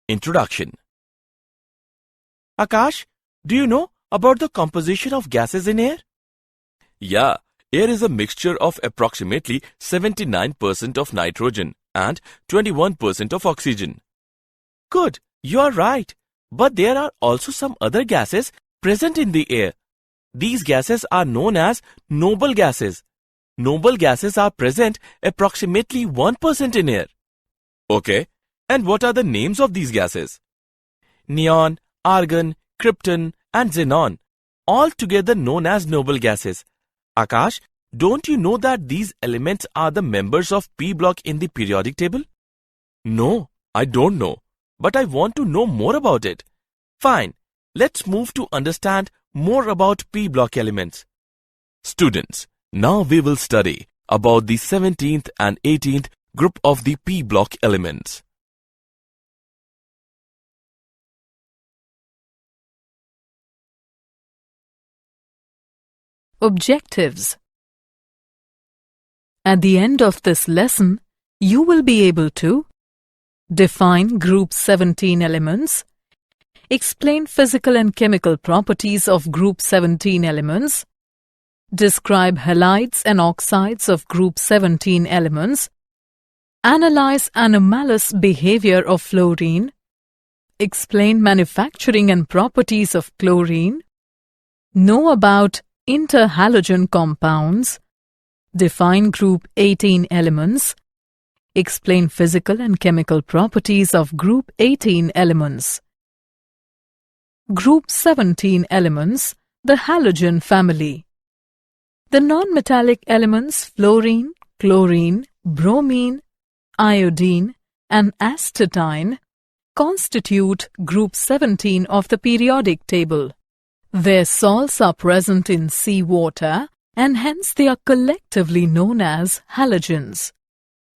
Introduction. Akash, do you know about the composition of gases in air? Yeah, air is a mixture of approximately 79% of nitrogen and 21% of oxygen. Good, you are right. But there are also some other gases present in the air. These gases are known as noble gases. Noble gases are present approximately 1% in air. Okay, and what are the names of these gases? Neon, argon, krypton, and xenon, all together known as noble gases. Akash, don't you know that these elements are the members of P block in the periodic table? No, I don't know, but I want to know more about it. Fine, let's move to understand more about P block elements. Students, now we will study about the 17th and 18th group of the P block elements. Objectives. At the end of this lesson, you will be able to define group 17 elements, explain physical and chemical properties of group 17 elements, describe halides and oxides of group 17 elements, analyze anomalous behavior of fluorine, explain manufacturing and properties of chlorine, know about interhalogen compounds, define group 18 elements, explain physical and chemical properties of group 18 elements. Group 17 elements, the halogen family. The non-metallic elements fluorine, chlorine, bromine, iodine, and astatine constitute group 17 of the periodic table. Their salts are present in seawater and hence they are collectively known as halogens.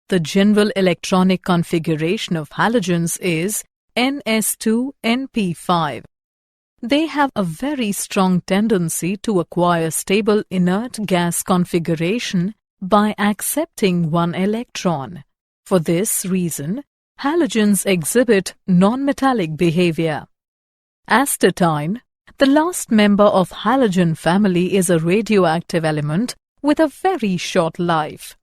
The general electronic configuration of halogens is Ns2np5. They have a very strong tendency to acquire stable inert gas configuration by accepting one electron. For this reason, halogens exhibit non-metallic behavior. Astatine, the last member of halogen family, is a radioactive element with a very short life.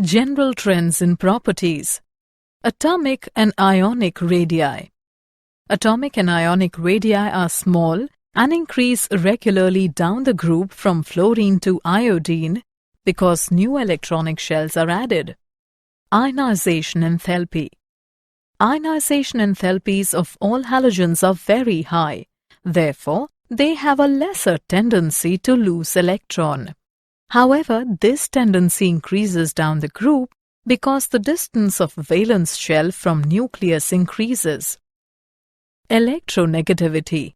General trends in properties. Atomic and ionic radii. Atomic and ionic radii are small and increase regularly down the group from fluorine to iodine because new electronic shells are added. Ionization enthalpy. Ionization enthalpies of all halogens are very high. Therefore, they have a lesser tendency to lose electron. However, this tendency increases down the group because the distance of valence shell from nucleus increases. Electronegativity.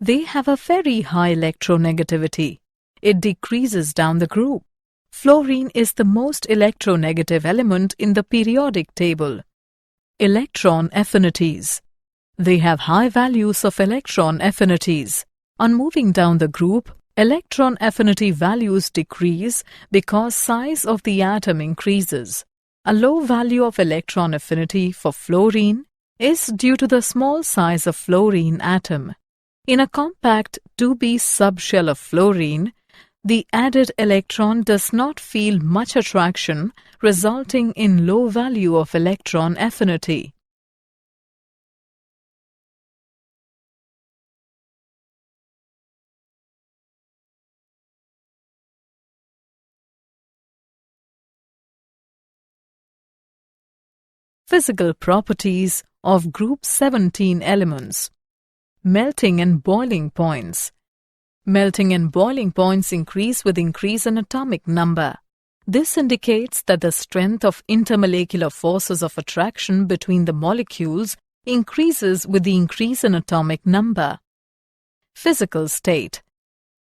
They have a very high electronegativity. It decreases down the group. Fluorine is the most electronegative element in the periodic table. Electron affinities. They have high values of electron affinities. On moving down the group, electron affinity values decrease because size of the atom increases. A low value of electron affinity for fluorine is due to the small size of fluorine atom. In a compact 2b subshell of fluorine, the added electron does not feel much attraction, resulting in low value of electron affinity. Physical properties of group 17 elements. Melting and boiling points. Melting and boiling points increase with increase in atomic number. This indicates that the strength of intermolecular forces of attraction between the molecules increases with the increase in atomic number. Physical state.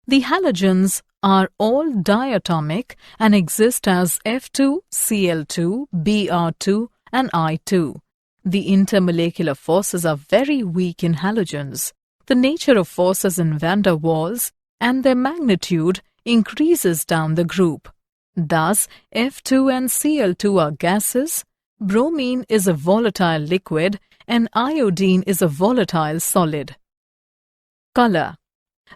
The halogens are all diatomic and exist as F2, Cl2, Br2 and I2. The intermolecular forces are very weak in halogens. The nature of forces in van der Waals and their magnitude increases down the group. Thus, F2 and Cl2 are gases, bromine is a volatile liquid, and iodine is a volatile solid. Color.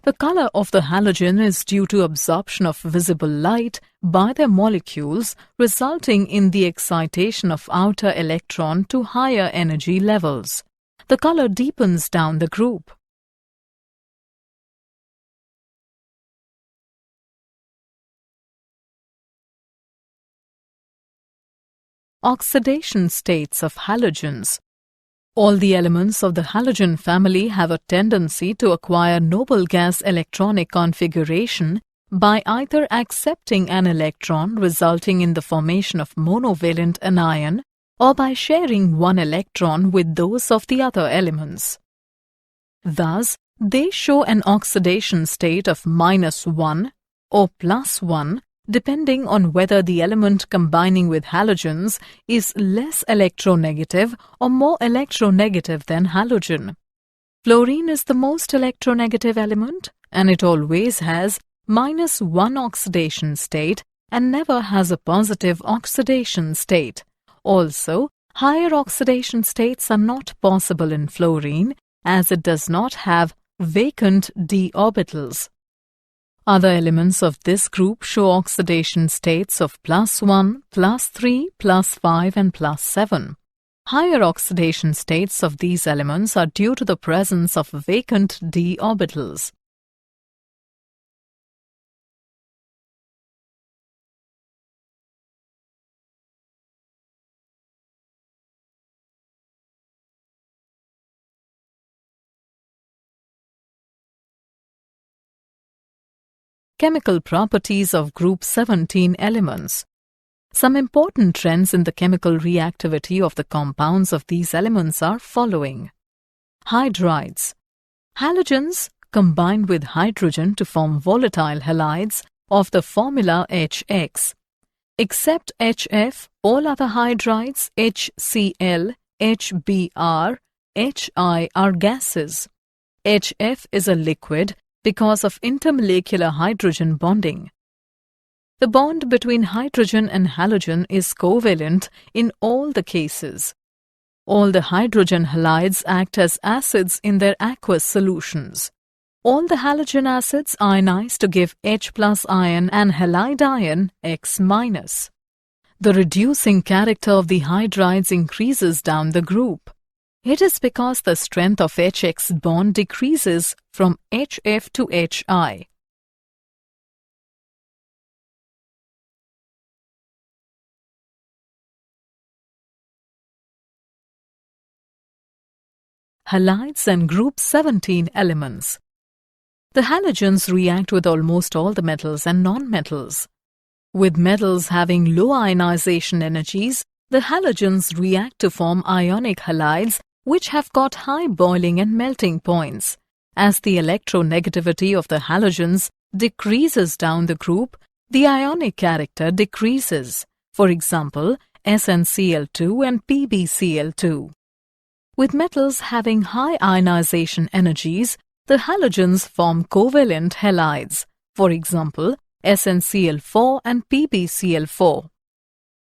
The color of the halogen is due to absorption of visible light by their molecules, resulting in the excitation of outer electron to higher energy levels. The color deepens down the group. Oxidation states of halogens. All the elements of the halogen family have a tendency to acquire noble gas electronic configuration by either accepting an electron resulting in the formation of monovalent anion or by sharing one electron with those of the other elements. Thus, they show an oxidation state of -1 or +1 depending on whether the element combining with halogens is less electronegative or more electronegative than halogen. Fluorine is the most electronegative element, and it always has -1 oxidation state and never has a positive oxidation state. Also, higher oxidation states are not possible in fluorine as it does not have vacant d orbitals. Other elements of this group show oxidation states of +1, +3, +5 and +7. Higher oxidation states of these elements are due to the presence of vacant d orbitals. Chemical properties of group 17 elements. Some important trends in the chemical reactivity of the compounds of these elements are following. Hydrides. Halogens combine with hydrogen to form volatile halides of the formula HX. Except HF, all other hydrides HCl, HBr, HI are gases. HF is a liquid because of intermolecular hydrogen bonding. The bond between hydrogen and halogen is covalent in all the cases. All the hydrogen halides act as acids in their aqueous solutions. All the halogen acids ionize to give H+ ion and halide ion X-. The reducing character of the hydrides increases down the group. It is because the strength of HX bond decreases from HF to HI. Halides and group 17 elements. The halogens react with almost all the metals and non-metals. With metals having low ionization energies, the halogens react to form ionic halides which have got high boiling and melting points. As the electronegativity of the halogens decreases down the group, the ionic character decreases. For example, SnCl2 and PbCl2. With metals having high ionization energies, the halogens form covalent halides. For example, SnCl4 and PbCl4.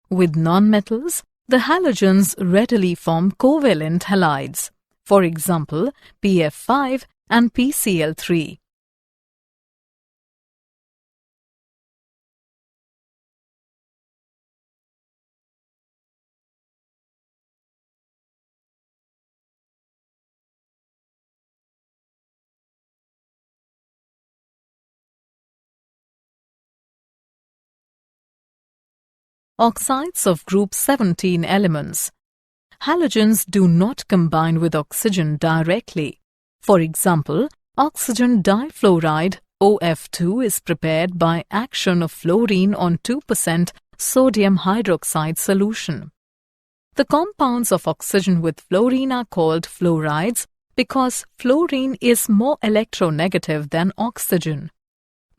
With nonmetals, the halogens readily form covalent halides. For example, PF5 and PCl3. Oxides of group 17 elements. Halogens do not combine with oxygen directly. For example, oxygen difluoride OF2 is prepared by action of fluorine on 2% sodium hydroxide solution. The compounds of oxygen with fluorine are called fluorides because fluorine is more electronegative than oxygen.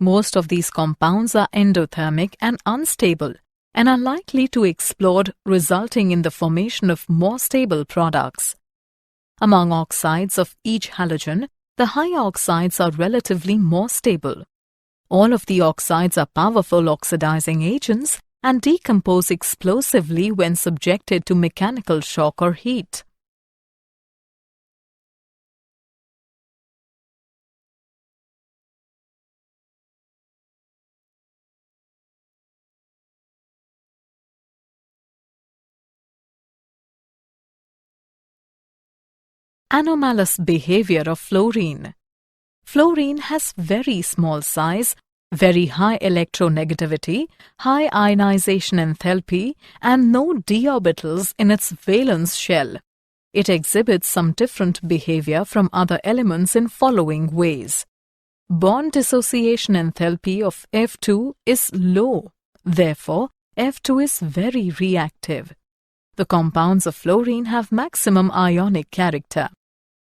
Most of these compounds are endothermic and unstable and are likely to explode, resulting in the formation of more stable products. Among oxides of each halogen, the high oxides are relatively more stable. All of the oxides are powerful oxidizing agents and decompose explosively when subjected to mechanical shock or heat. Anomalous behavior of fluorine. Fluorine has very small size, very high electronegativity, high ionization enthalpy, and no d orbitals in its valence shell. It exhibits some different behavior from other elements in following ways. Bond dissociation enthalpy of F2 is low. Therefore, F2 is very reactive. The compounds of fluorine have maximum ionic character.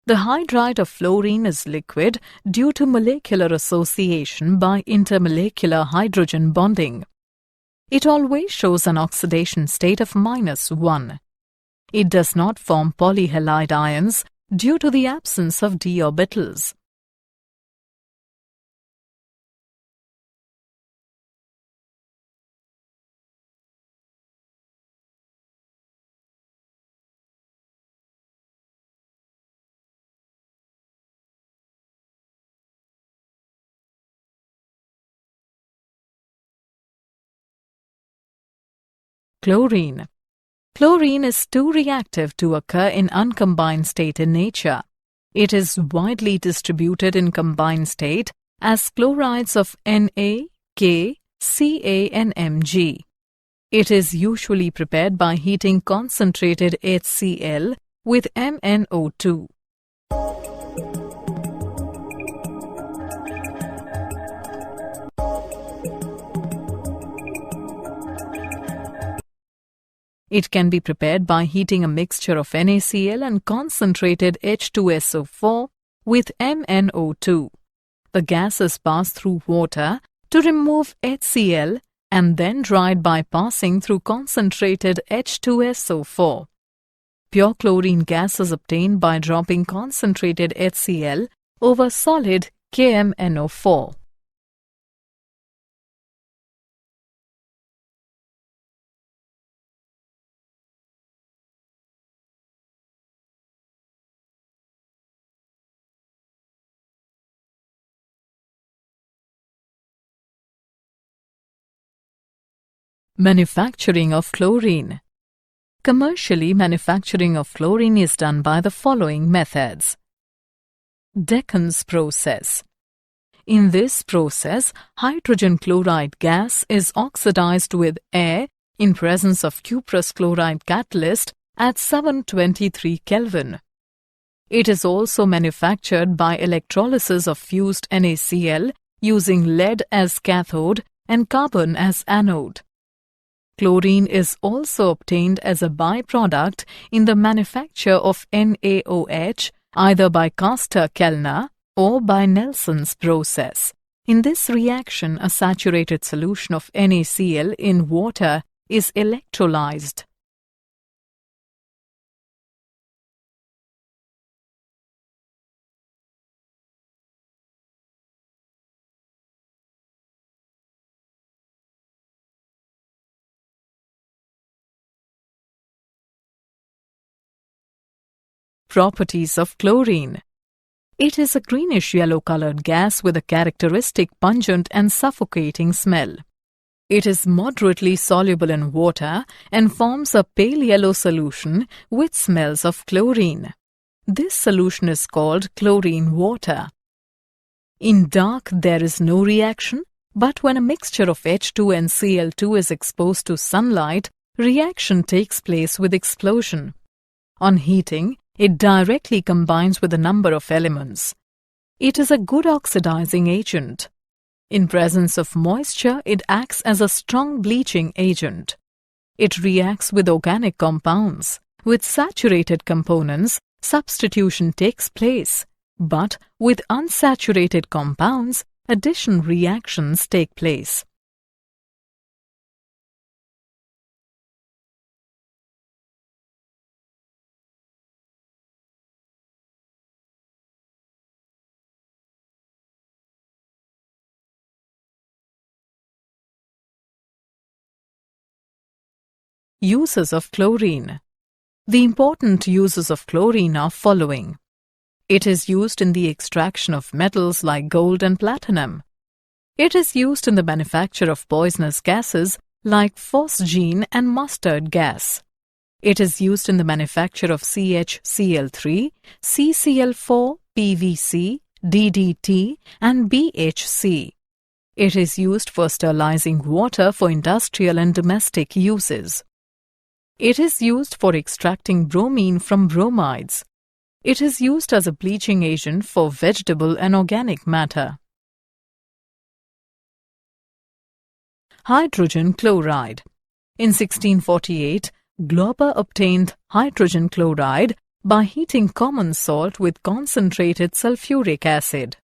The hydride of fluorine is liquid due to molecular association by intermolecular hydrogen bonding. It always shows an oxidation state of -1. It does not form polyhalide ions due to the absence of d orbitals. Chlorine. Chlorine is too reactive to occur in uncombined state in nature. It is widely distributed in combined state as chlorides of Na, K, Ca and Mg. It is usually prepared by heating concentrated HCl with MnO2. It can be prepared by heating a mixture of NaCl and concentrated H2SO4 with MnO2. The gas is passed through water to remove HCl and then dried by passing through concentrated H2SO4. Pure chlorine gas is obtained by dropping concentrated HCl over solid KMnO4. Manufacturing of chlorine. Commercially, manufacturing of chlorine is done by the following methods. Decans process. In this process, hydrogen chloride gas is oxidized with air in presence of cuprous chloride catalyst at 723 Kelvin. It is also manufactured by electrolysis of fused NaCl using lead as cathode and carbon as anode. Chlorine is also obtained as a byproduct in the manufacture of NaOH either by Caster-Kellner or by Nelson's process. In this reaction, a saturated solution of NaCl in water is electrolyzed. Properties of chlorine. It is a greenish-yellow colored gas with a characteristic pungent and suffocating smell. It is moderately soluble in water and forms a pale yellow solution which smells of chlorine. This solution is called chlorine water. In dark, there is no reaction, but when a mixture of H2 and Cl2 is exposed to sunlight, reaction takes place with explosion. On heating, it directly combines with a number of elements. It is a good oxidizing agent. In presence of moisture, it acts as a strong bleaching agent. It reacts with organic compounds. With saturated components, substitution takes place. But with unsaturated compounds, addition reactions take place. Uses of chlorine. The important uses of chlorine are following. It is used in the extraction of metals like gold and platinum. It is used in the manufacture of poisonous gases like phosgene and mustard gas. It is used in the manufacture of CHCl3, CCl4, PVC, DDT, and BHC. It is used for sterilizing water for industrial and domestic uses. It is used for extracting bromine from bromides. It is used as a bleaching agent for vegetable and organic matter. Hydrogen chloride. In 1648, Glauber obtained hydrogen chloride by heating common salt with concentrated sulfuric acid.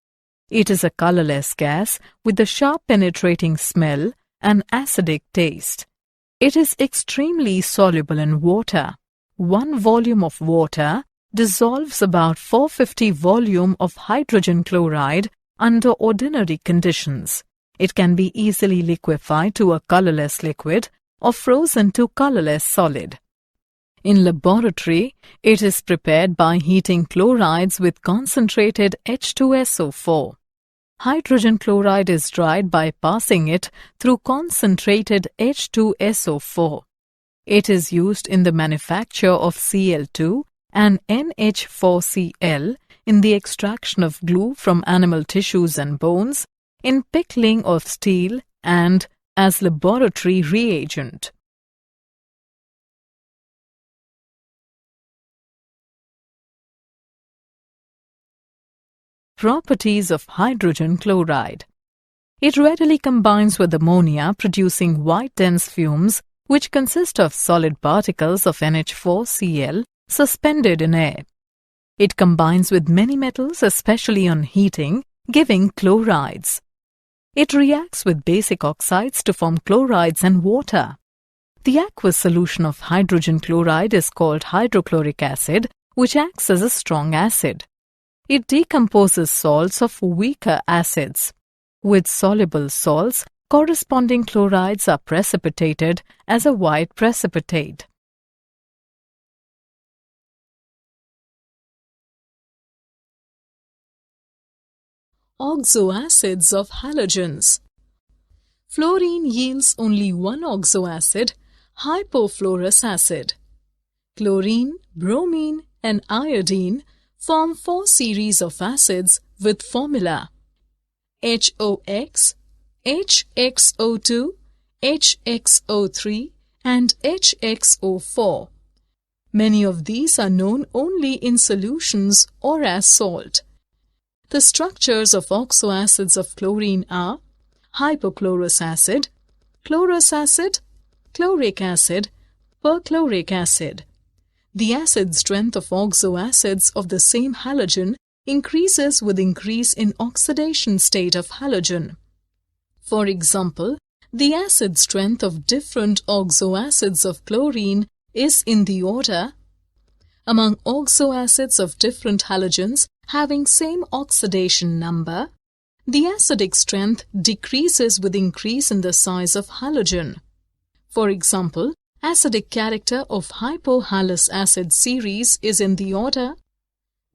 It is a colorless gas with a sharp penetrating smell and acidic taste. It is extremely soluble in water. 1 volume of water dissolves about 450 volume of hydrogen chloride under ordinary conditions. It can be easily liquefied to a colorless liquid or frozen to colorless solid. In laboratory, it is prepared by heating chlorides with concentrated H2SO4. Hydrogen chloride is dried by passing it through concentrated H2SO4. It is used in the manufacture of Cl2 and NH4Cl, in the extraction of glue from animal tissues and bones, in pickling of steel, and as laboratory reagent. Properties of hydrogen chloride. It readily combines with ammonia, producing white dense fumes which consist of solid particles of NH4Cl suspended in air. It combines with many metals, especially on heating, giving chlorides. It reacts with basic oxides to form chlorides and water. The aqueous solution of hydrogen chloride is called hydrochloric acid, which acts as a strong acid. It decomposes salts of weaker acids. With soluble salts, corresponding chlorides are precipitated as a white precipitate. Oxoacids of halogens. Fluorine yields only one oxoacid, hypofluorous acid. Chlorine, bromine, and iodine form 4 series of acids with formula HOX, HXO2, HXO3, and HXO4. Many of these are known only in solutions or as salt. The structures of oxoacids of chlorine are hypochlorous acid, chlorous acid, chloric acid, perchloric acid. The acid strength of oxoacids of the same halogen increases with increase in oxidation state of halogen. For example, the acid strength of different oxoacids of chlorine is in the order. Among oxoacids of different halogens having same oxidation number, the acidic strength decreases with increase in the size of halogen. For example, acidic character of hypohalous acid series is in the order: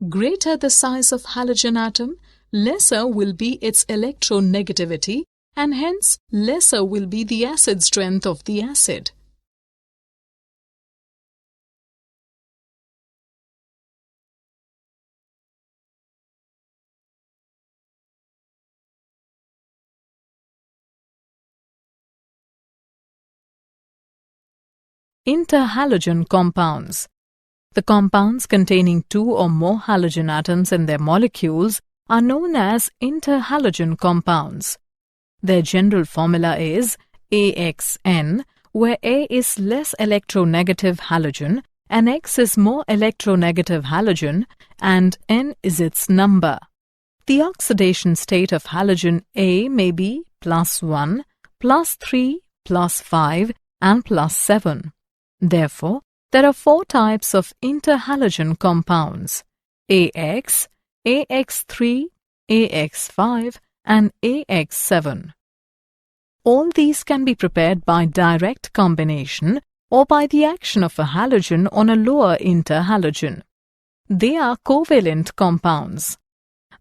greater the size of halogen atom, lesser will be its electronegativity, and hence lesser will be the acid strength of the acid. Interhalogen compounds. The compounds containing 2 or more halogen atoms in their molecules are known as interhalogen compounds. Their general formula is AXN, where A is less electronegative halogen and X is more electronegative halogen, and N is its number. The oxidation state of halogen A may be +1, +3, +5, and +7. Therefore, there are 4 types of interhalogen compounds: AX, AX3, AX5, and AX7. All these can be prepared by direct combination or by the action of a halogen on a lower interhalogen. They are covalent compounds.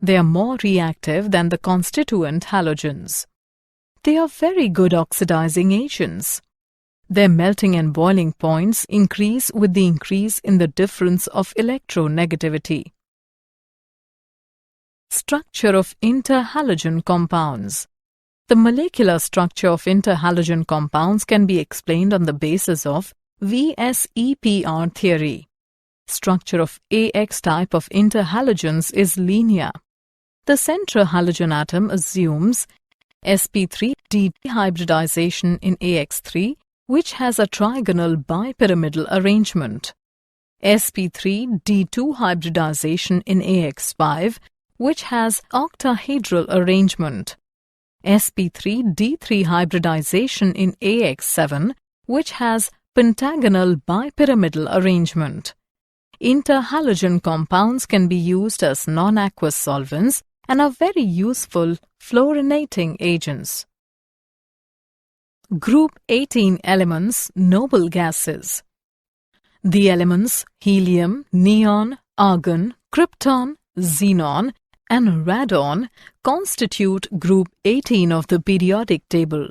They are more reactive than the constituent halogens. They are very good oxidizing agents. Their melting and boiling points increase with the increase in the difference of electronegativity. Structure of interhalogen compounds. The molecular structure of interhalogen compounds can be explained on the basis of VSEPR theory. Structure of AX type of interhalogens is linear. The central halogen atom assumes sp3d hybridization in AX3, which has a trigonal bipyramidal arrangement, sp3d2 hybridization in AX5, which has octahedral arrangement, sp3d3 hybridization in AX7, which has pentagonal bipyramidal arrangement. Interhalogen compounds can be used as non-aqueous solvents and are very useful fluorinating agents. Group 18 elements, noble gases. The elements helium, neon, argon, krypton, xenon, and radon constitute group 18 of the periodic table.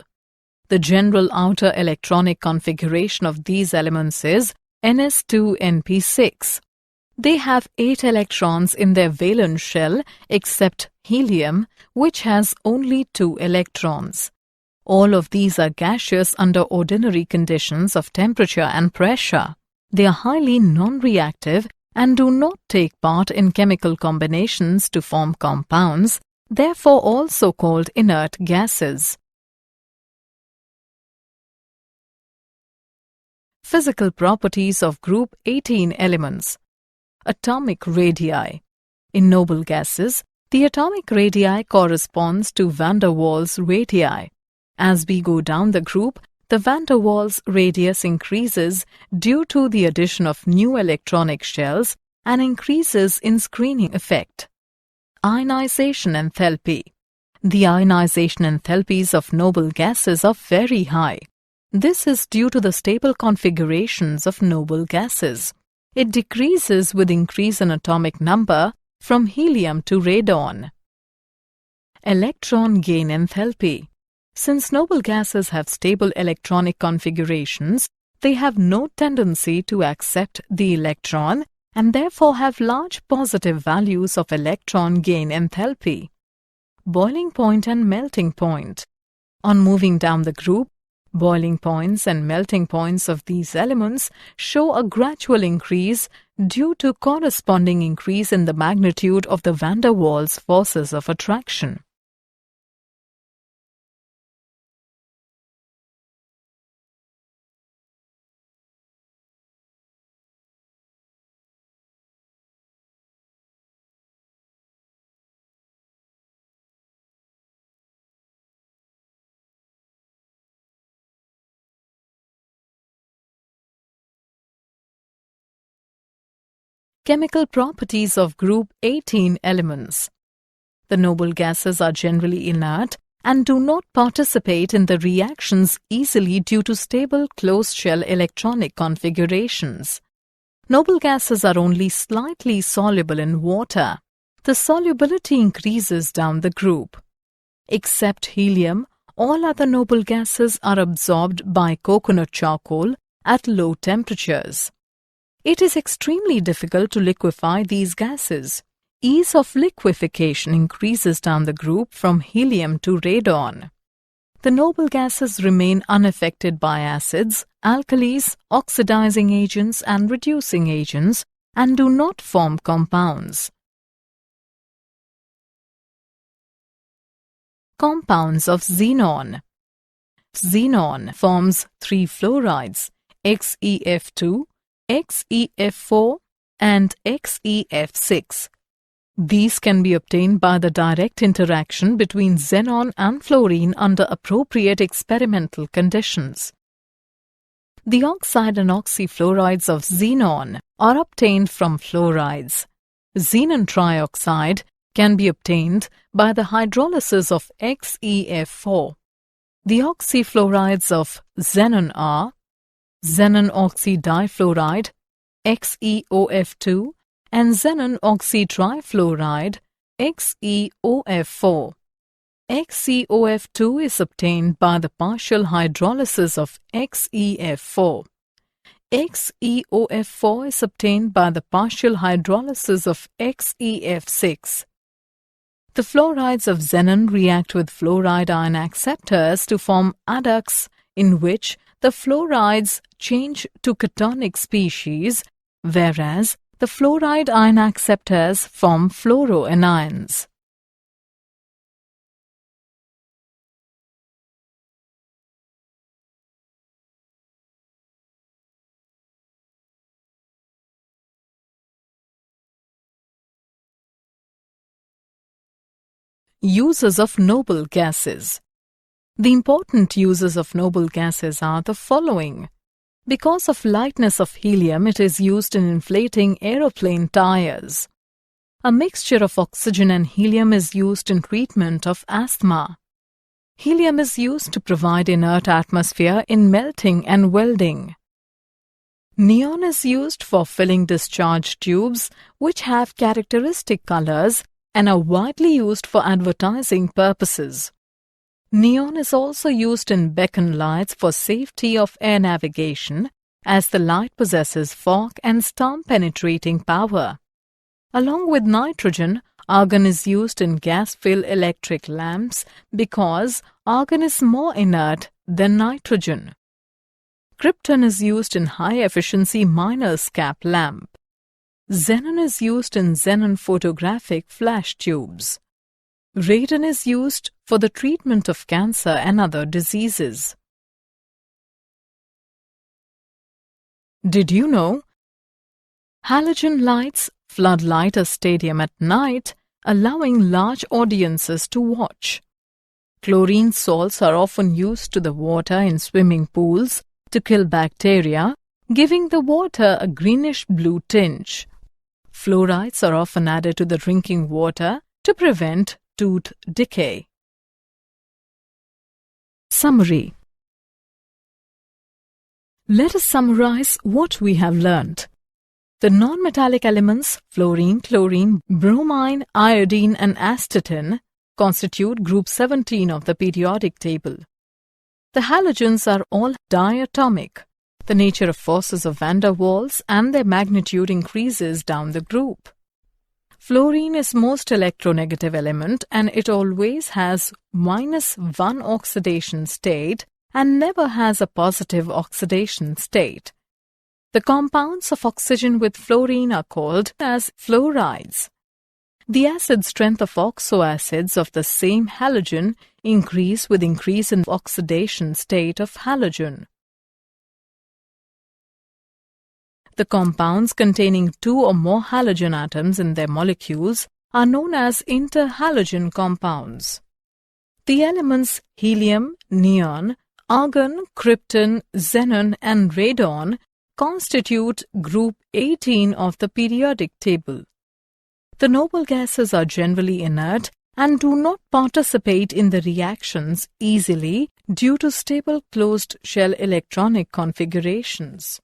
The general outer electronic configuration of these elements is Ns2np6. They have 8 electrons in their valence shell except helium, which has only 2 electrons. All of these are gaseous under ordinary conditions of temperature and pressure. They are highly non-reactive and do not take part in chemical combinations to form compounds, therefore also called inert gases. Physical properties of group 18 elements. Atomic radii. In noble gases, the atomic radii corresponds to van der Waals radii. As we go down the group, the van der Waals radius increases due to the addition of new electronic shells and increases in screening effect. Ionization enthalpy. The ionization enthalpies of noble gases are very high. This is due to the stable configurations of noble gases. It decreases with increase in atomic number from helium to radon. Electron gain enthalpy. Since noble gases have stable electronic configurations, they have no tendency to accept the electron and therefore have large positive values of electron gain enthalpy. Boiling point and melting point. On moving down the group, boiling points and melting points of these elements show a gradual increase due to corresponding increase in the magnitude of the van der Waals forces of attraction. Chemical properties of group 18 elements. The noble gases are generally inert and do not participate in the reactions easily due to stable closed-shell electronic configurations. Noble gases are only slightly soluble in water. The solubility increases down the group. Except helium, all other noble gases are absorbed by coconut charcoal at low temperatures. It is extremely difficult to liquefy these gases. Ease of liquefaction increases down the group from helium to radon. The noble gases remain unaffected by acids, alkalis, oxidizing agents and reducing agents and do not form compounds. Compounds of xenon. Xenon forms 3 fluorides, XeF2, XeF4 and XeF6. These can be obtained by the direct interaction between xenon and fluorine under appropriate experimental conditions. The oxide and oxyfluorides of xenon are obtained from fluorides. Xenon trioxide can be obtained by the hydrolysis of XeF4. The oxyfluorides of xenon are xenon oxydifluoride, XeOF2, and xenon oxytrifluoride, XeOF4. XeOF2 is obtained by the partial hydrolysis of XeF4. XeOF4 is obtained by the partial hydrolysis of XeF6. The fluorides of xenon react with fluoride ion acceptors to form adducts in which the fluorides change to cationic species, whereas the fluoride ion acceptors form fluoroanions. Uses of noble gases. The important uses of noble gases are the following. Because of lightness of helium, it is used in inflating aeroplane tires. A mixture of oxygen and helium is used in treatment of asthma. Helium is used to provide inert atmosphere in melting and welding. Neon is used for filling discharge tubes which have characteristic colors and are widely used for advertising purposes. Neon is also used in beacon lights for safety of air navigation, as the light possesses fog and storm-penetrating power. Along with nitrogen, argon is used in gas-filled electric lamps because argon is more inert than nitrogen. Krypton is used in high-efficiency miner's cap lamp. Xenon is used in xenon photographic flash tubes. Radon is used for the treatment of cancer and other diseases. Did you know? Halogen lights floodlight a stadium at night, allowing large audiences to watch. Chlorine salts are often used to the water in swimming pools to kill bacteria, giving the water a greenish-blue tinge. Fluorides are often added to the drinking water to prevent tooth decay. Summary. Let us summarize what we have learnt. The non-metallic elements fluorine, chlorine, bromine, iodine and astatine constitute group 17 of the periodic table. The halogens are all diatomic. The nature of forces of van der Waals and their magnitude increases down the group. Fluorine is most electronegative element and it always has -1 oxidation state and never has a positive oxidation state. The compounds of oxygen with fluorine are called as fluorides. The acid strength of oxoacids of the same halogen increase with increase in oxidation state of halogen. The compounds containing 2 or more halogen atoms in their molecules are known as interhalogen compounds. The elements helium, neon, argon, krypton, xenon and radon constitute group 18 of the periodic table. The noble gases are generally inert and do not participate in the reactions easily due to stable closed shell electronic configurations.